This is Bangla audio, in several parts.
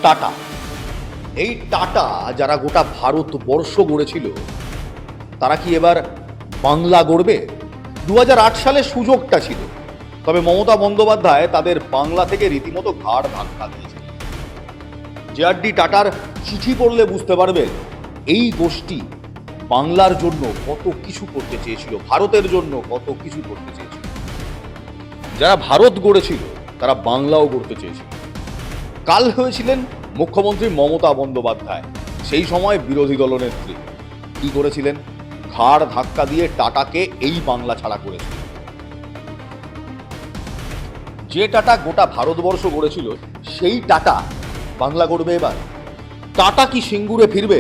টাটা। এই টাটা যারা গোটা ভারতবর্ষ গড়েছিল, তারা কি এবার বাংলা গড়বে? 2008 সালে সুযোগটা ছিল, তবে মমতা বন্দ্যোপাধ্যায় তাদের বাংলা থেকে রীতিমতো ঘাড় ধাক্কা দিয়েছে। জেআরডি টাটার চিঠি পড়লে বুঝতে পারবেন এই গোষ্ঠী বাংলার জন্য কত কিছু করতে চেয়েছিল, ভারতের জন্য কত কিছু করতে চেয়েছিল। যারা ভারত গড়েছিল তারা বাংলাও গড়তে চেয়েছিল। কাল হয়েছিলেন মুখ্যমন্ত্রী মমতা বন্দ্যোপাধ্যায়, সেই সময় বিরোধী দলনেত্রী। কি করেছিলেন? ঘাড় ধাক্কা দিয়ে টাটাকে এই বাংলা ছাড়া করেছিলেন। যে টাটা গোটা ভারতবর্ষ গড়েছিল, সেই টাটা বাংলা গড়বে এবার? টাটা কি সিঙ্গুরে ফিরবে?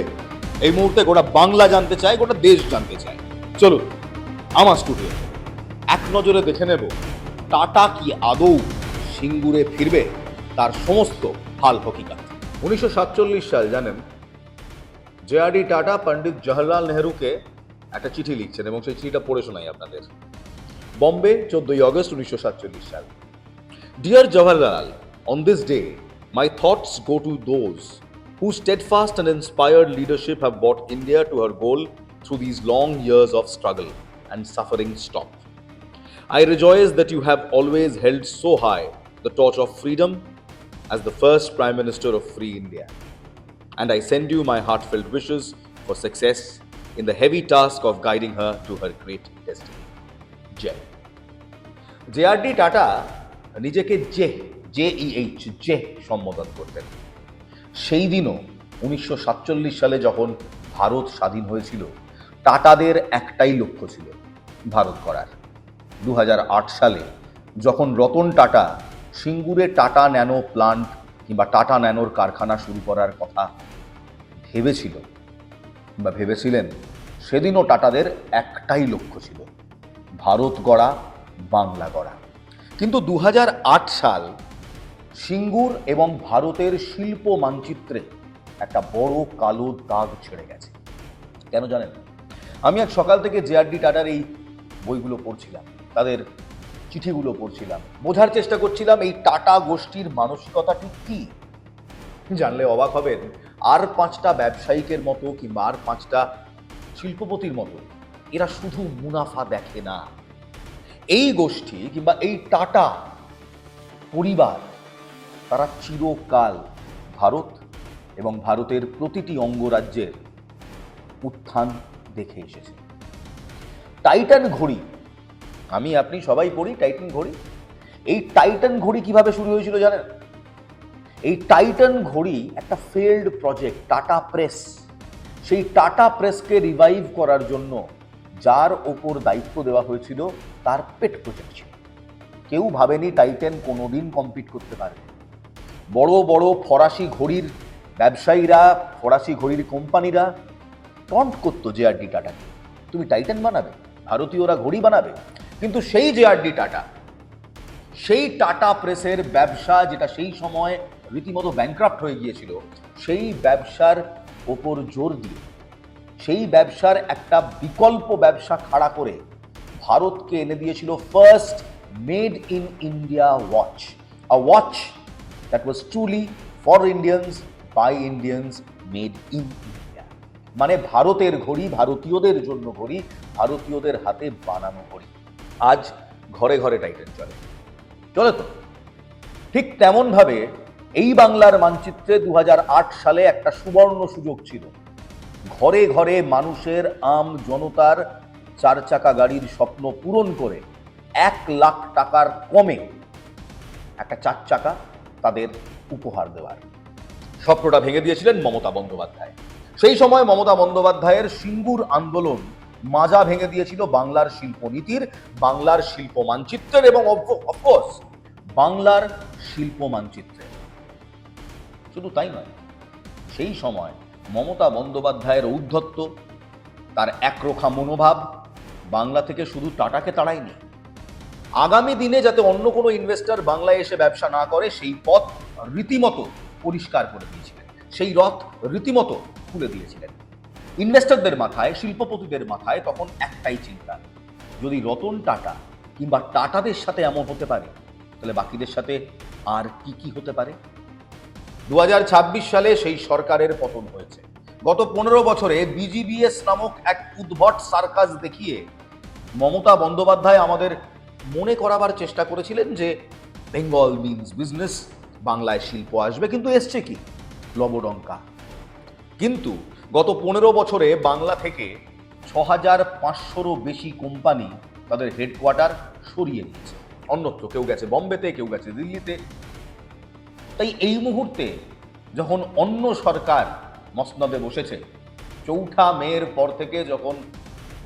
এই মুহূর্তে গোটা বাংলা জানতে চায়, গোটা দেশ জানতে চায়। চলুন আমার স্টুডিও এক নজরে দেখে নেব টাটা কি আদৌ সিঙ্গুরে ফিরবে, তার সমস্ত হাল হকিকত। 1947 সাল, জানেন, জেআরডি টাটা পণ্ডিত জওহরলাল নেহরুকে একটা চিঠি লিখছেন এবং সেই চিঠিটা পড়ে শোনাই আপনাদের। বম্বে, 14 আগস্ট 1947 সাল। Dear Jawaharlal, on this day my thoughts go to those whose steadfast and inspired leadership have brought India to her goal through these long years of struggle and suffering stop. I rejoice that you have always held so high the torch of freedom as the first Prime Minister of free India. And I send you my heartfelt wishes for success in the heavy task of guiding her to her great destiny. Jai. JRD tata নিজেকে জেইএইচ সম্বোধন করতেন। সেই দিনও 1947 সালে যখন ভারত স্বাধীন হয়েছিল, টাটাদের একটাই লক্ষ্য ছিল, ভারত গড়ার। 2008 সালে যখন রতন টাটা সিঙ্গুরে টাটা ন্যানো প্লান্ট কিংবা টাটা ন্যানোর কারখানা শুরু করার কথা ভেবেছিলেন, সেদিনও টাটাদের একটাই লক্ষ্য ছিল, ভারত গড়া, বাংলা গড়া। কিন্তু 2008 সাল সিঙ্গুর এবং ভারতের শিল্প মানচিত্রে একটা বড় কালো দাগ ছেড়ে গেছে। কেন জানেন? আমি আজ সকাল থেকে জেআরডি টাটার এই বইগুলো পড়ছিলাম, তাদের চিঠিগুলো পড়ছিলাম, বোঝার চেষ্টা করছিলাম এই টাটা গোষ্ঠীর মানসিকতা ঠিক কি। জানলে অবাক হবেন, আর 5টা ব্যবসায়িকের মতো কিংবা আর 5টা শিল্পপতির মতো এরা শুধু মুনাফা দেখে না। এই গোষ্ঠী কিংবা এই টাটা পরিবার, তারা চিরকাল ভারত এবং ভারতের প্রতিটি অঙ্গরাজ্যের উত্থান দেখে এসেছে। টাইটান ঘড়ি, আমি আপনি সবাই পড়ি টাইটান ঘড়ি। এই টাইটান ঘড়ি কিভাবে শুরু হয়েছিল জানেন? এই টাইটান ঘড়ি একটা ফেল্ড প্রজেক্ট, টাটা প্রেস। সেই টাটা প্রেসকে রিভাইভ করার জন্য যার ওপর দায়িত্ব দেওয়া হয়েছিল, তার পেট প্রজেক্ট ছিল। কেউ ভাবেনি টাইটান কোনোদিন কম্পিট করতে পারবে। বড় বড় ফরাসি ঘড়ির ব্যবসায়ীরা, ফরাসি ঘড়ির কোম্পানিরা টন্ট করতো জেআরডি টাটাকে, তুমি টাইটান বানাবে, ভারতীয়রা ঘড়ি বানাবে। কিন্তু সেই জেআরডি টাটা, সেই টাটা প্রেসের ব্যবসা, যেটা সেই সময় রীতিমতো ব্যাংক্রাফ্ট হয়ে গিয়েছিল, সেই ব্যবসার ওপর জোর দিয়ে, সেই ব্যবসার একটা বিকল্প ব্যবসা খাড়া করে ভারতকে এনে দিয়েছিল first made in India watch, a watch that was truly for Indians, by Indians, made in India. মানে ভারতের ঘড়ি, ভারতীয়দের জন্য ঘড়ি, ভারতীয়দের হাতে বানানো ঘড়ি। আজ ঘরে ঘরে টাইটান চলে তো। ঠিক তেমনভাবে এই বাংলার মানচিত্রে 2008 সালে একটা সুবর্ণ সুযোগ ছিল। ঘরে ঘরে মানুষের, আম জনতার 4 চাকা গাড়ির স্বপ্ন পূরণ করে 1 লাখ টাকার কমে একটা 4 চাকা তাদের উপহার দেওয়ার স্বপ্নটা ভেঙে দিয়েছিলেন মমতা বন্দ্যোপাধ্যায়। সেই সময় মমতা বন্দ্যোপাধ্যায়ের সিঙ্গুর আন্দোলন মাজা ভেঙে দিয়েছিল বাংলার শিল্পনীতির, বাংলার শিল্প মানচিত্রের এবং অফকোর্স বাংলার শিল্প মানচিত্রের। শুধু তাই নয়, সেই সময় মমতা বন্দ্যোপাধ্যায়ের ঔদ্ধত্য, তার একরোখা মনোভাব বাংলা থেকে শুধু টাটাকে তাড়ায়নি, আগামী দিনে যাতে অন্য কোনো ইনভেস্টর বাংলায় এসে ব্যবসা না করে সেই পথ রীতিমতো পরিষ্কার করে দিয়েছিলেন, সেই রথ রীতিমতো খুলে দিয়েছিলেন। ইনভেস্টরদের মাথায়, শিল্পপতিদের মাথায় তখন একটাই চিন্তা, যদি রতন টাটা কিংবা টাটাদের সাথে এমন হতে পারে, তাহলে বাকিদের সাথে আর কি কি হতে পারে। 2026 সালে সেই সরকারের পতন হয়েছে। গত 15 বছরে বিজিবিএস নামক এক উদ্ভট সার্কাস দেখিয়ে মমতা বন্দ্যোপাধ্যায় আমাদের মনে করাবার চেষ্টা করেছিলেন যে বেঙ্গল মিনস বিজনেস, বাংলায় শিল্প আসবে, কিন্তু এসছে কি? লবডঙ্কা। কিন্তু গত 15 বছরে বাংলা থেকে 6500-রও বেশি কোম্পানি তাদের হেডকোয়ার্টার সরিয়ে নিয়েছে অন্যত্র। কেউ গেছে বম্বেতে, কেউ গেছে দিল্লিতে। তাই এই মুহূর্তে যখন অন্য সরকার মসনদে বসেছে, 4 মের পর থেকে যখন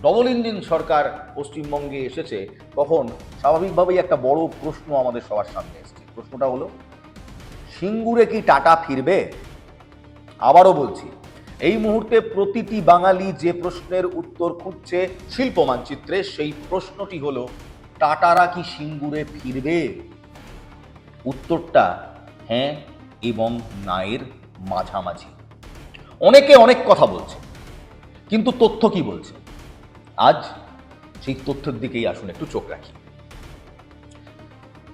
ডবল ইঞ্জিন সরকার পশ্চিমবঙ্গে এসেছে, তখন স্বাভাবিকভাবেই একটা বড় প্রশ্ন আমাদের সবার সামনে এসেছে। প্রশ্নটা হলো, সিঙ্গুরে কি টাটা ফিরবে? আবারও বলছি, এই মুহূর্তে প্রতিটি বাঙালি যে প্রশ্নের উত্তর খুঁজছে শিল্প মানচিত্রে, সেই প্রশ্নটি হলো, টাটারা কি সিঙ্গুরে ফিরবে? উত্তরটা হ্যাঁ এবং নায়ের মাঝামাঝি। অনেকে অনেক কথা বলছে, কিন্তু তথ্য কি বলছে? আজ সেই তথ্যের দিকেই আসুন একটু চোখ রাখি।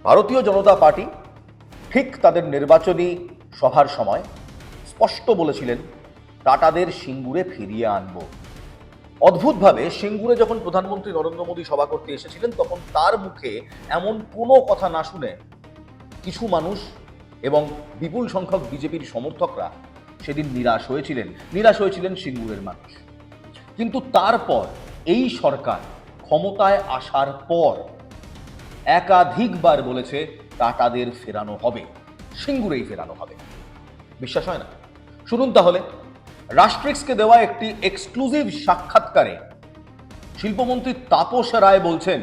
ভারতীয় জনতা পার্টি ঠিক তাদের নির্বাচনী সভার সময় স্পষ্ট বলেছিলেন, টাটাদের সিঙ্গুরে ফিরিয়ে আনবো। অদ্ভুতভাবে সিঙ্গুরে যখন প্রধানমন্ত্রী নরেন্দ্র মোদী সভা করতে এসেছিলেন, তখন তার মুখে এমন কোনো কথা না শুনে কিছু মানুষ এবং বিপুল সংখ্যক বিজেপির সমর্থকরা সেদিন নিরাশ হয়েছিলেন সিঙ্গুরের মানুষ। কিন্তু তারপর এই সরকার ক্ষমতায় আসার পর একাধিকবার বলেছে টাটাদের ফেরানো হবে, সিঙ্গুরেই ফেরানো হবে। বিশ্বাস হয় না? শুনুন তাহলে। রাষ্ট্রিক্সকে দেওয়া একটি এক্সক্লুসিভ সাক্ষাৎকারে শিল্পমন্ত্রী তাপস রায় বলছেন,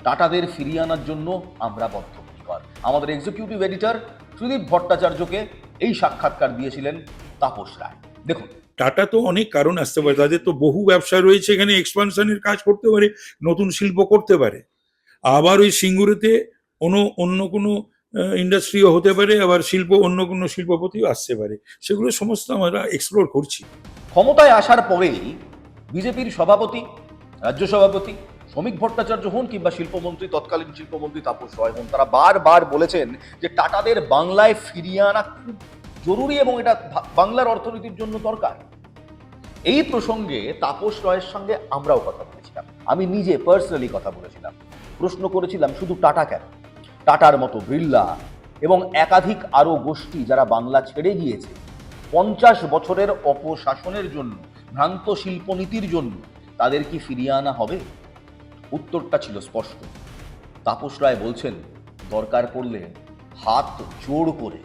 টাটাদের ফিরিয়ে আনার জন্য আমরা বদ্ধপরিকর। আমাদের এক্সিকিউটিভ এডিটর সুদীপ ভট্টাচার্যকে এই সাক্ষাৎকার দিয়েছিলেন তাপস রায়। দেখুন। টাটা তো অনেক কারণ আসতে পারে, তাদের তো বহু ব্যবসা রয়েছে, এখানে এক্সপানশনের কাজ করতে পারে, নতুন শিল্প করতে পারে। আবার ওই সিঙ্গুরেতে অন্য কোনো ইন্ডাস্ট্রিও হতে পারে, আবার অন্য কোনো শিল্পপতিও আসতে পারে। সেগুলো সমস্ত আমরা এক্সপ্লোর করছি। ক্ষমতায় আসার পরেই বিজেপির সভাপতি, রাজ্য সভাপতি শ্রমিক ভট্টাচার্য হন কিংবা তৎকালীন শিল্পমন্ত্রী তাপস রায় হন, তারা বারবার বলেছেন যে টাটাদের বাংলায় ফিরিয়ে আনা খুব জরুরি এবং এটা বাংলার অর্থনীতির জন্য দরকার। এই প্রসঙ্গে তাপস রায়ের সঙ্গে আমরাও কথা বলেছিলাম, আমি নিজে পার্সোনালি কথা বলেছিলাম, প্রশ্ন করেছিলাম শুধু টাটা কেন, টাটার মতো বিড়লা এবং একাধিক আরো গোষ্ঠী যারা বাংলা ছেড়ে গিয়েছে 50 বছরের অপশাসনের জন্য, ভ্রান্ত শিল্পনীতির জন্য, তাদের কি ফিরিয়ে আনা হবে? উত্তরটা ছিল স্পষ্ট। তাপস রায় বলছেন, দরকার পড়লে হাত জোড় করে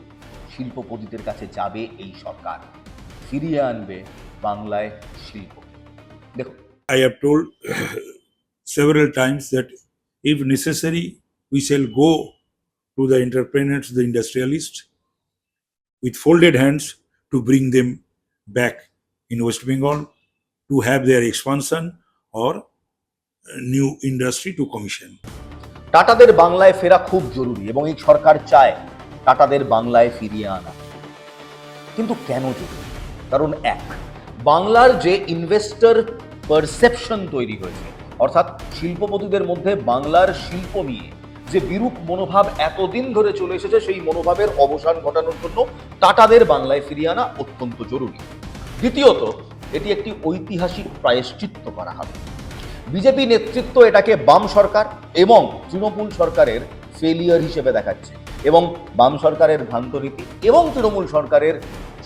শিল্পপতিদের কাছে যাবে এই সরকার, ফিরিয়ে আনবে বাংলায় শিল্প। দেখুন, I have told several times that if necessary, we shall go to the entrepreneurs, the industrialists, with folded hands to bring them back in West Bengal to have their expansion or new industry to commission. টাটাদের বাংলায় ফেরা খুব জরুরি এবং এই সরকার চায় টাটাদের বাংলায় ফিরিয়ে আনা। কিন্তু কেন জরুরি? কারণ এক, বাংলার যে ইনভেস্টর পারসেপশন তৈরি হয়েছে, অর্থাৎ শিল্পপতিদের মধ্যে বাংলার শিল্প নিয়ে যে বিরূপ মনোভাব এতদিন ধরে চলে এসেছে, সেই মনোভাবের অবসান ঘটানোর জন্য টাটাদের বাংলায় ফিরিয়ে আনা অত্যন্ত জরুরি। দ্বিতীয়ত, এটি একটি ঐতিহাসিক প্রায়শ্চিত্ত করা হবে। বিজেপি নেতৃত্ব এটাকে বাম সরকার এবং তৃণমূল সরকারের ফেলিয়ার হিসেবে দেখাচ্ছে, এবং বাম সরকারের ভ্রান্ত নীতি এবং তৃণমূল সরকারের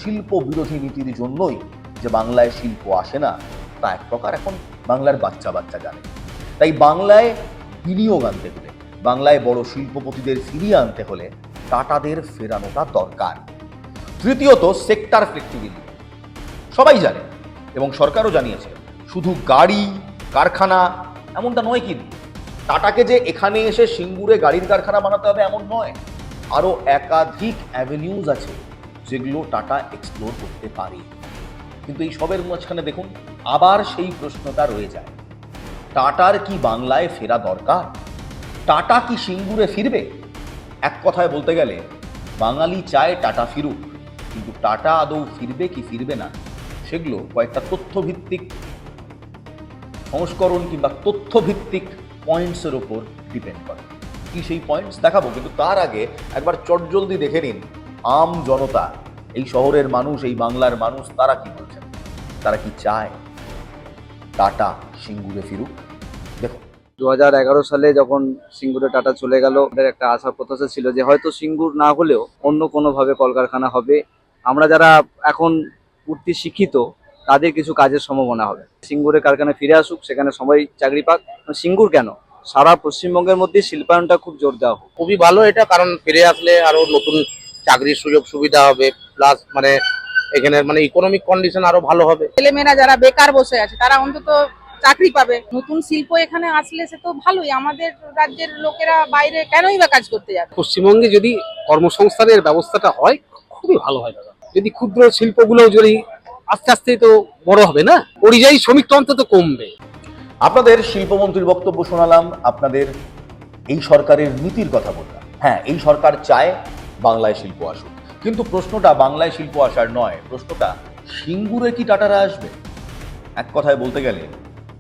শিল্প বিরোধী নীতির জন্যই যে বাংলায় শিল্প আসে না, তা এক প্রকার এখন বাংলার বাচ্চা জানে। তাই বাংলায় বিনিয়োগ আনতে হলে, বাংলায় বড় শিল্পপতিদের ফিরিয়ে আনতে হলে টাটাদের ফেরানোটা দরকার। তৃতীয়ত, সেক্টর ফ্লেক্সিবিলিটি। সবাই জানে এবং সরকারও জানিয়েছে, শুধু গাড়ি কারখানা এমনটা নয়, কিন্তু টাটাকে যে এখানে এসে সিঙ্গুরে গাড়ির কারখানা বানাতে হবে এমন নয়। আরো একাধিক অ্যাভিনিউজ আছে যেগুলো টাটা এক্সপ্লোর করতে পারে। কিন্তু এই সবের মাঝখানে দেখুন, আবার সেই প্রশ্নটা রয়ে যায়, টাটার কি বাংলায় ফেরা দরকার? টাটা কি সিঙ্গুরে ফিরবে? এক কথায় বলতে গেলে, বাঙালি চায় টাটা ফিরুক, কিন্তু টাটা আদৌ ফিরবে কি ফিরবে না, সেগুলো কয়েকটা তথ্যভিত্তিক সংস্করণ কিংবা তথ্যভিত্তিক পয়েন্টসের ওপর ডিপেন্ড করে। কি সেই পয়েন্টস দেখাবো, কিন্তু তার আগে একবার চটজলদি দেখে নিন আম জনতা, এই শহরের মানুষ, এই বাংলার মানুষ, তারা কি বলছেন? তারা কি চায় টাটা সিঙ্গুরে ফিরুক? দেখো, 2011 সালে যখন সিঙ্গুরে টাটা চলে গেল, আমাদের একটা আশা প্রত্যাশা ছিল যে হয়তো সিঙ্গুর না হলেও অন্য কোনোভাবে কলকারখানা হবে। আমরা যারা এখন উঠতি শিক্ষিত, তাদের কিছু কাজের সম্ভাবনা হবে। সিঙ্গুরে কারখানা ফিরে আসুক, সেখানে সবাই চাকরি পাক। সিঙ্গুর কেন, সারা পশ্চিমবঙ্গের মধ্যে শিল্পায়নটা খুব জোর দেওয়া হোক। খুবই ভালো এটা, কারণ ফিরে আসলে আরো নতুন চাকরির সুযোগ সুবিধা হবে, প্লাস মানে এখানে মানে ইকোনমিক কন্ডিশন আরো ভালো হবে। ছেলেমেয়েরা যারা বেকার বসে আছে তারা অন্তত চাকরি পাবে। নতুন শিল্প এখানে আসলে সে তো ভালোই, আমাদের রাজ্যের লোকেরা বাইরে কেনই বা কাজ করতে যাবে। পশ্চিমবঙ্গে যদি কর্মসংস্থানের ব্যবস্থাটা হয় খুবই ভালো হয় দাদা। যদি ক্ষুদ্র শিল্পগুলো যদি আস্তে আস্তে তো বড় হবে না, পরিযায়ী শ্রমিক তো অন্তত কমবে। আপনাদের শিল্পমন্ত্রীর বক্তব্য শোনালাম, আপনাদের এই সরকারের নীতির কথা বললাম। হ্যাঁ, এই সরকার চায় বাংলায় শিল্প আসুক, কিন্তু প্রশ্নটা বাংলায় শিল্প আসার নয়, প্রশ্নটা সিঙ্গুরে কি টাটারা আসবে? এক কথায় বলতে গেলে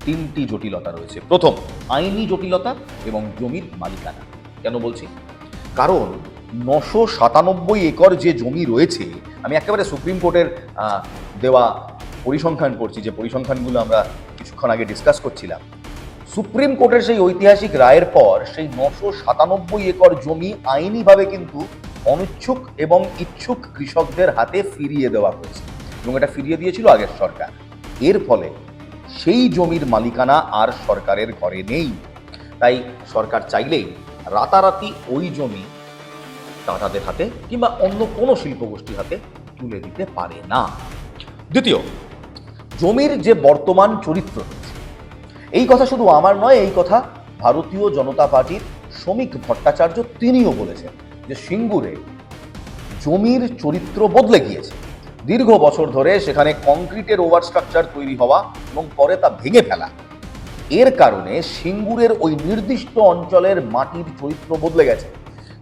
তিনটি জটিলতা রয়েছে। প্রথম, আইনি জটিলতা এবং জমির মালিকানা। কেন বলছি? কারণ 997 একর যে জমি রয়েছে, আমি একেবারে সুপ্রিম কোর্টের দেওয়া পরিসংখ্যান করছি, যে পরিসংখ্যানগুলো আমরা কিছুক্ষণ আগে ডিসকাস করছিলাম। সুপ্রিম কোর্টের সেই ঐতিহাসিক রায়ের পর সেই 997 একর জমি আইনিভাবে কিন্তু অনিচ্ছুক এবং ইচ্ছুক কৃষকদের হাতে ফিরিয়ে দেওয়া হয়েছে, এবং এটা ফিরিয়ে দিয়েছিল আগের সরকার। এর ফলে সেই জমির মালিকানা আর সরকারের ঘরে নেই। তাই সরকার চাইলেই রাতারাতি ওই জমি টাটাদের হাতে কিংবা অন্য কোনো শিল্পগোষ্ঠীর হাতে তুলে দিতে পারে না। দ্বিতীয়, জমির যে বর্তমান চরিত্র রয়েছে, এই কথা শুধু আমার নয়, এই কথা ভারতীয় জনতা পার্টির শ্রমিক ভট্টাচার্য তিনিও বলেছেন যে সিঙ্গুরে জমির চরিত্র বদলে গিয়েছে। দীর্ঘ বছর ধরে সেখানে কংক্রিটের ওভারস্ট্রাকচার তৈরি হওয়া এবং পরে তা ভেঙে ফেলা, এর কারণে সিঙ্গুরের ওই নির্দিষ্ট অঞ্চলের মাটির চরিত্র বদলে গেছে।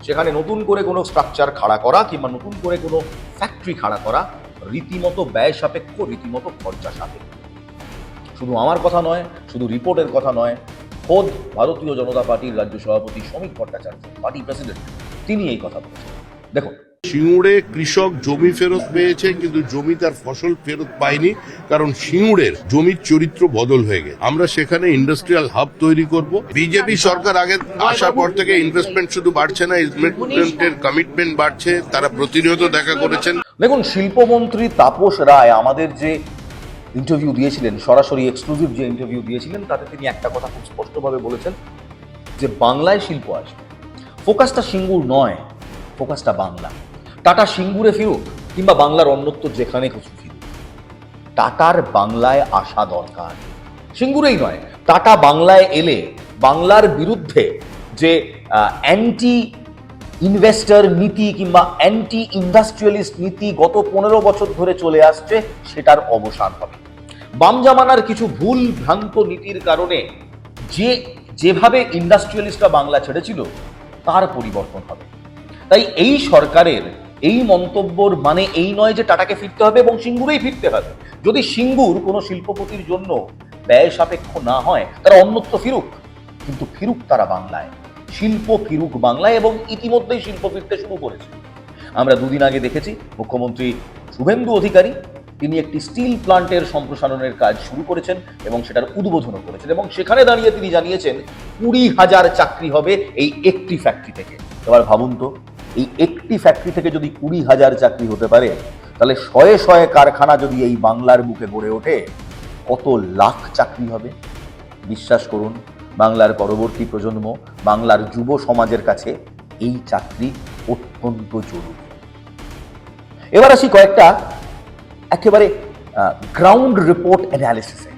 সেখানে নতুন করে কোনো স্ট্রাকচার খাড়া করা কিংবা নতুন করে কোনো ফ্যাক্টরি খাড়া করা রীতিমতো ব্যয় সাপেক্ষ, রীতিমতো খরচা সাপেক্ষ। শুধু আমার কথা নয়, শুধু রিপোর্টের কথা নয়, খোদ ভারতীয় জনতা পার্টির রাজ্য সভাপতি শ্রমিক ভট্টাচার্য, পার্টি প্রেসিডেন্ট, তিনি এই কথা বলেছেন। দেখুন, সিঙ্গুরে কৃষক জমি ফেরত পেয়েছে, কিন্তু জমি তার ফসল ফেরত পায়নি, কারণ সিঙ্গুরের জমির চরিত্র বদল হয়ে গেছে। আমরা সেখানে ইন্ডাস্ট্রিয়াল হাব তৈরি করব। বিজেপি সরকার আগে আসার পর থেকে ইনভেস্টমেন্ট শুধু বাড়ছে না, ইনভেস্টমেন্টের কমিটমেন্ট বাড়ছে, তারা প্রতিনিয়ত দেখা করেছেন। দেখুন, শিল্পমন্ত্রী তাপস রায় আমাদের যে ইন্টারভিউ দিয়েছিলেন, সরাসরি এক্সক্লুসিভ যে ইন্টারভিউ দিয়েছিলেন, তাতে তিনি একটা কথা খুব স্পষ্টভাবে বলেছেন যে বাংলায় শিল্প আসবে। ফোকাসটা সিঙ্গুর নয়, ফোকাসটা বাংলা। টাটা সিঙ্গুরে ফিরুক কিংবা বাংলার অন্যত্র যেখানে কিছু ফিরুক, টাটার বাংলায় আসা দরকার, সিঙ্গুরেই নয়। টাটা বাংলায় এলে বাংলার বিরুদ্ধে যে অ্যান্টি ইনভেস্টর নীতি কিংবা অ্যান্টি ইন্ডাস্ট্রিয়ালিস্ট নীতি গত 15 বছর ধরে চলে আসছে, সেটার অবসান হবে। বাম জামানার কিছু ভুল ভ্রান্ত নীতির কারণে যেভাবে ইন্ডাস্ট্রিয়ালিস্টরা বাংলা ছেড়েছিল, তার পরিবর্তন হবে। তাই এই সরকারের এই মন্তব্যর মানে এই নয় যে টাটাকে ফিরতে হবে এবং সিঙ্গুরেই ফিরতে হবে। যদি সিঙ্গুর কোনো শিল্পপতির জন্য ব্যয় সাপেক্ষ না হয়, তারা অন্যত্র ফিরুক, কিন্তু ফিরুক তারা বাংলায়, শিল্প ফিরুক বাংলায়, এবং ইতিমধ্যেই শিল্প ফিরতে শুরু করেছে। আমরা দুদিন আগে দেখেছি মুখ্যমন্ত্রী শুভেন্দু অধিকারী, তিনি একটি স্টিল প্লান্টের সম্প্রসারণের কাজ শুরু করেছেন এবং সেটার উদ্বোধনও করেছেন, এবং সেখানে দাঁড়িয়ে তিনি জানিয়েছেন 20,000 চাকরি হবে এই একটি ফ্যাক্টরি থেকে। এবার ভাবুন তো, এই একটি ফ্যাক্টরি থেকে যদি 20,000 চাকরি হতে পারে, তাহলে শয়ে শয়ে কারখানা যদি এই বাংলার বুকে গড়ে ওঠে, কত লাখ চাকরি হবে। বিশ্বাস করুন, বাংলার পরবর্তী প্রজন্ম, বাংলার যুব সমাজের কাছে এই চাকরি অত্যন্ত জরুরি। এবার আসি কয়েকটা একেবারে গ্রাউন্ড রিপোর্ট অ্যানালিসিসে,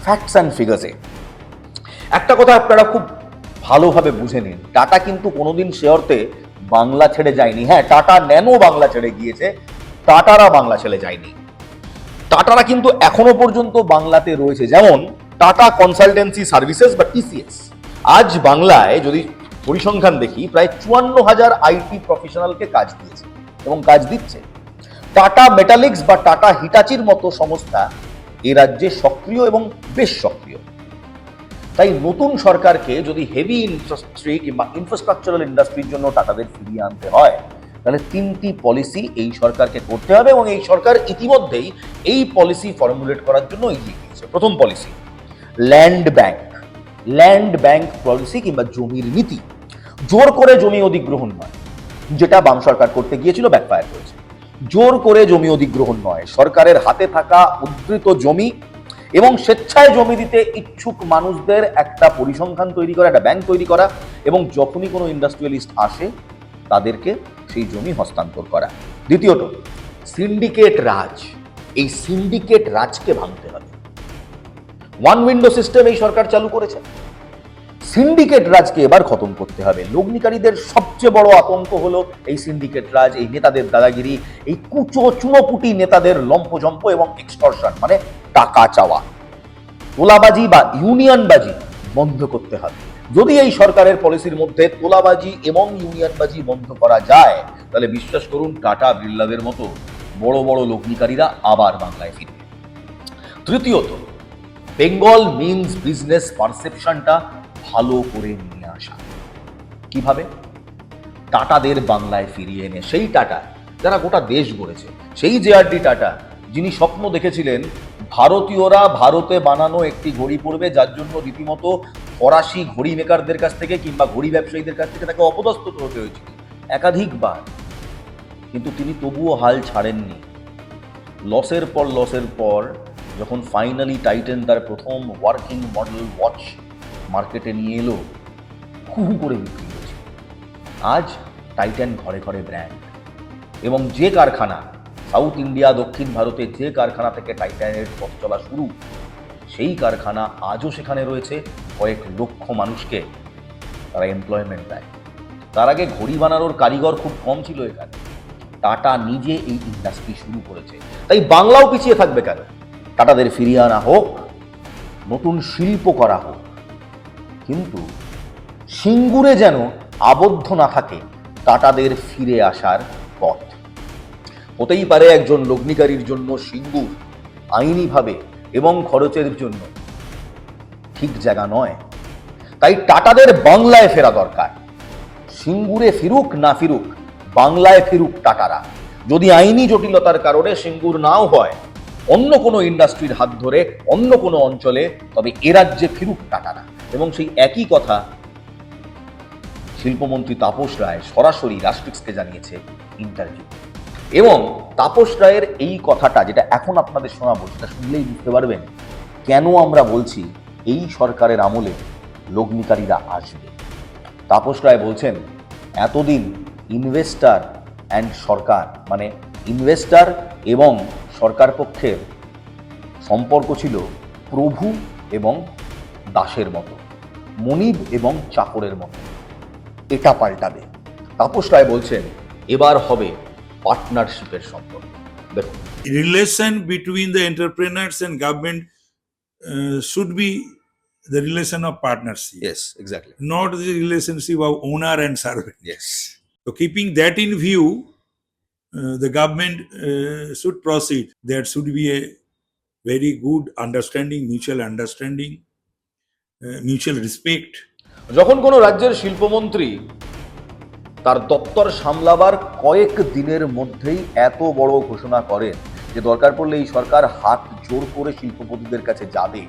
ফ্যাক্টস অ্যান্ড ফিগার্সে। একটা কথা আপনারা খুব ভালোভাবে বুঝে নিন, টাটা কিন্তু কোনোদিন সে অর্থে বাংলা ছেড়ে যায়নি। হ্যাঁ, টাটা ন্যানো বাংলা ছেড়ে গিয়েছে, টাটারা বাংলা ছেড়ে যায়নি। টাটারা কিন্তু এখনো পর্যন্ত বাংলাতে রয়েছে। যেমন টাটা কনসালটেন্সি সার্ভিসেস বা টিসিএস আজ বাংলায় যদি পরিসংখ্যান দেখি, প্রায় 54,000 আইটি প্রফেশনালকে কাজ দিয়েছে এবং কাজ দিচ্ছে। টাটা মেটালিক্স বা টাটা হিটাচির মতো সংস্থা এ রাজ্যে সক্রিয় এবং বেশ সক্রিয়। তাই নতুন সরকারকে যদি হেভি ইন্ডাস্ট্রি কিংবা ইনফ্রাস্ট্রাকচারাল ইন্ডাস্ট্রির জন্য টাটাদের ফিরিয়ে আনতে হয়, তাহলে 3টি পলিসি এই সরকারকে করতে হবে এবং এই সরকার ইতিমধ্যেই এই পলিসি ফর্মুলেট করার জন্য এগিয়ে গিয়েছে। প্রথম পলিসি, ল্যান্ড ব্যাংক পলিসি কিংবা জমির নীতি। জোর করে জমি অধিগ্রহণ নয়, যেটা বাম সরকার করতে গিয়েছিল, ব্যাকফায়ার করেছে। জোর করে জমি অধিগ্রহণ নয়, সরকারের হাতে থাকা উদ্ধৃত জমি এবং স্বেচ্ছায় জমি দিতে ইচ্ছুক মানুষদের একটা পরিসংখ্যান তৈরি করা, একটা ব্যাংক তৈরি করা, এবং যখনই কোনো ইন্ডাস্ট্রিয়ালিস্ট আসে তাদেরকে সেই জমি হস্তান্তর করা। দ্বিতীয়ত, সিন্ডিকেট রাজ। এই সিন্ডিকেট রাজকে ভাঙতে হবে। ওয়ান উইন্ডো সিস্টেম এই সরকার চালু করেছে, সিন্ডিকেট রাজকে এবার খতম করতে হবে। লগ্নিকারীদের সবচেয়ে বড় আতঙ্ক হলো এই সিন্ডিকেট রাজ, এই নেতাদের দাদাগিরি, এই কুচো চুনোপুটি নেতাদের লম্পজম্প এবং এক্সটর্শন, মানে টাকা চাওয়া। তোলাবাজি বা ইউনিয়নবাজি বন্ধ করতে হবে। যদি এই সরকারের পলিসির মধ্যে তোলাবাজি এবং ইউনিয়নবাজি বন্ধ করা যায়, তাহলে বিশ্বাস করুন টাটা বিড়লাদের মতো বড় বড় লগ্নিকারীরা আবার বাংলায় ফিরবে। তৃতীয়ত, বেঙ্গল মিনস বিজনেস পারসেপশনটা ভালো করে নিয়ে আসা। কিভাবে? টাটাদের বাংলায় ফিরিয়ে এনে, সেই টাটা যারা গোটা দেশ গড়েছে, সেই জেআরডি টাটা যিনি স্বপ্ন দেখেছিলেন ভারতীয়রা ভারতে বানানো একটি ঘড়ি পরবে, যার জন্য রীতিমতো ফরাসি ঘড়ি মেকারদের কাছ থেকে কিংবা ঘড়ি ব্যবসায়ীদের কাছ থেকে তাকে অপদস্থ হতে হয়েছিল একাধিকবার, কিন্তু তিনি তবুও হাল ছাড়েননি। লসের পর যখন ফাইনালি টাইটেন তার প্রথম ওয়ার্কিং মডেল ওয়াচ মার্কেটে নিয়ে এলো, হু করে বিক্রি হয়েছে। আজ টাইটান ঘরে ঘরে ব্র্যান্ড, এবং যে কারখানা সাউথ ইন্ডিয়া, দক্ষিণ ভারতে যে কারখানা থেকে টাইটানের পথ চলা শুরু, সেই কারখানা আজও সেখানে রয়েছে, কয়েক লক্ষ মানুষকে তারা এমপ্লয়মেন্ট দেয়। তার আগে ঘড়ি বানানোর কারিগর খুব কম ছিল এখানে, টাটা নিজে এই ইন্ডাস্ট্রি শুরু করেছে। তাই বাংলাও পিছিয়ে থাকবে কেন? টাটাদের ফিরিয়ে আনা হোক, নতুন শিল্প করা হোক, কিন্তু সিঙ্গুরে যেন আবদ্ধ না থাকে টাটাদের ফিরে আসার পথ। হতেই পারে একজন লগ্নিকারীর জন্য সিঙ্গুর আইনিভাবে এবং খরচের জন্য ঠিক জায়গা নয়, তাই টাটাদের বাংলায় ফেরা দরকার। সিঙ্গুরে ফিরুক না ফিরুক, বাংলায় ফিরুক টাটারা। যদি আইনি জটিলতার কারণে সিঙ্গুর নাও হয়, অন্য কোনো ইন্ডাস্ট্রির হাত ধরে অন্য কোনো অঞ্চলে, তবে এ রাজ্যে ফিরুক টাটারা। এবং সেই একই কথা শিল্পমন্ত্রী তাপস রায় সরাসরি রাষ্ট্রিক্সকে জানিয়েছে ইন্টারভিউ। এবং তাপস রায়ের এই কথাটা, যেটা এখন আপনাদের শোনাবো, সেটা শুনলেই বুঝতে পারবেন কেন আমরা বলছি এই সরকারের আমলে লগ্নিকারীরা আসবে। তাপস রায় বলছেন, এতদিন ইনভেস্টার অ্যান্ড সরকার, মানে ইনভেস্টার এবং সরকার পক্ষের সম্পর্ক ছিল প্রভু এবং দাসের মতো, মনিব এবং চাকরের মতো। এটা পাল্টাবে। তাপস রায় বলছেন এবার হবে পার্টনারশিপের সম্পর্ক। দেখুন, Relation between the entrepreneurs and government should be the relation of partnership, yes, exactly, not the relationship of owner and servant. yes. So, keeping that in view, the government should proceed. There should be a very good understanding, mutual respect. যখন কোনো রাজ্যের শিল্পমন্ত্রী তার দপ্তর সামলাবার কয়েক দিনের মধ্যেই এত বড় ঘোষণা করেন যে দরকার পড়লে এই সরকার হাত জোর করে শিল্পপতিদের কাছে যাবে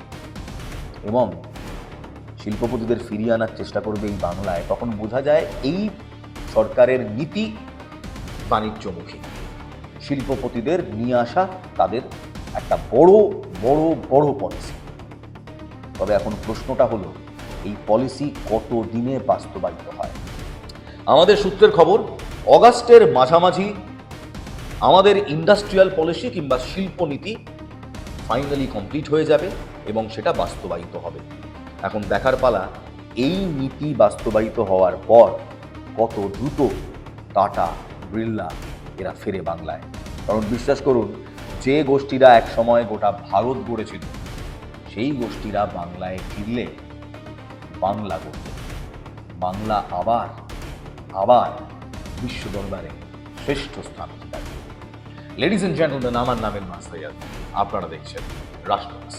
এবং শিল্পপতিদের ফিরিয়ে আনার চেষ্টা করবে এই বাংলায়, তখন বোঝা যায় এই সরকারের নীতি বাণিজ্যমুখী। শিল্পপতিদের নিয়ে আসা তাদের একটা বড় বড় বড় পলিসি। তবে এখন প্রশ্নটা হলো, এই পলিসি কত দিনে বাস্তবায়িত হয়? আমাদের সূত্রের খবর, অগাস্টের মাঝামাঝি আমাদের ইন্ডাস্ট্রিয়াল পলিসি কিংবা শিল্পনীতি ফাইনালি কমপ্লিট হয়ে যাবে এবং সেটা বাস্তবায়িত হবে। এখন দেখার পালা, এই নীতি বাস্তবায়িত হওয়ার পর কত দ্রুত টাটা, বিড়লা এরা ফেরে বাংলায়। কারণ বিশ্বাস করুন, যে গোষ্ঠীরা একসময় গোটা ভারত গড়েছিল, সেই গোষ্ঠীরা বাংলায় ফিরলে বাংলা গড়বে, বাংলা আবার বিশ্ব দরবারে শ্রেষ্ঠ স্থান অধিকার করবে। লেডিজ এন্ড জেন্টলম্যান, আমার নাম এলমাস সৈয়দ, আপনারা দেখছেন রাষ্ট্রবাস।